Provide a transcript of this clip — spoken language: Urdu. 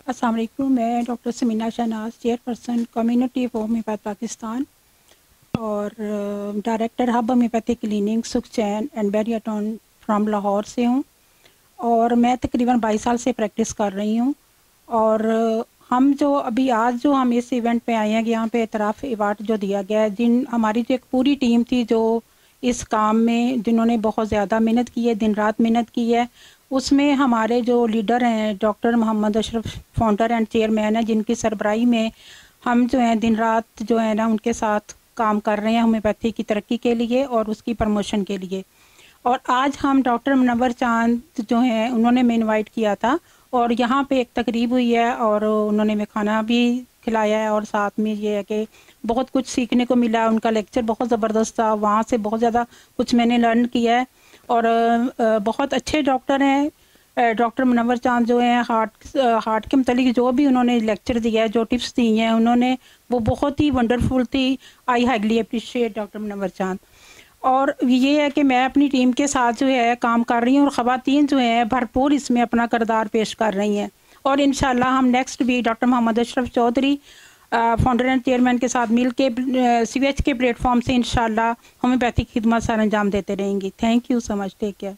السلام علیکم. میں doctor Samina Shahnaz, chairperson community of homeopath Pakistan اور director hub homeopathy clinic Sukhchain and Bahria town from Lahore سے ہوں، اور میں تقریباً 22 سال سے پریکٹس کر رہی ہوں. اور ہم آج ہم اس ایونٹ پہ آئے ہیں کہ یہاں پہ اعتراف ایوارڈ جو دیا گیا ہے، ہماری جو ایک پوری ٹیم تھی جو اس کام میں جنہوں نے بہت زیادہ محنت کی ہے، دن رات محنت کی ہے، اس میں ہمارے جو لیڈر ہیں doctor Muhammad Ashraf founder and chairman ہیں، جن کی سربراہی میں ہم جو ہیں دن رات جو ہے نا ان کے ساتھ کام کر رہے ہیں ہومیوپیتھی کی ترقی کے لیے اور اس کی پروموشن کے لیے. اور آج ہم ڈاکٹر منور چاند جو ہیں انہوں نے میں انوائٹ کیا تھا، اور یہاں پہ ایک تقریب ہوئی ہے اور انہوں نے میں کھانا بھی کھلایا ہے، اور ساتھ میں یہ ہے کہ بہت کچھ سیکھنے کو ملا. ان کا لیکچر بہت زبردست تھا، وہاں سے بہت زیادہ کچھ میں نے لرن کیا ہے. اور بہت اچھے ڈاکٹر ہیں ڈاکٹر منور چاند جو ہیں، ہارٹ کے متعلق جو بھی انہوں نے لیکچر دیا ہے، جو ٹپس دی ہیں انہوں نے، وہ بہت ہی ونڈرفل تھی. آئی ہائیلی اپریشیٹ ڈاکٹر منور چاند. اور یہ ہے کہ میں اپنی ٹیم کے ساتھ جو ہے کام کر رہی ہوں، اور خواتین جو ہیں بھرپور اس میں اپنا کردار پیش کر رہی ہیں. اور انشاءاللہ ہم نیکسٹ بھی doctor Muhammad Ashraf Chaudhry founder and chairman کے ساتھ مل کے C H K platform سے انشاءاللہ ہومیوپیتھک خدمات سر انجام دیتے رہیں گی. Thank you so much. Take care.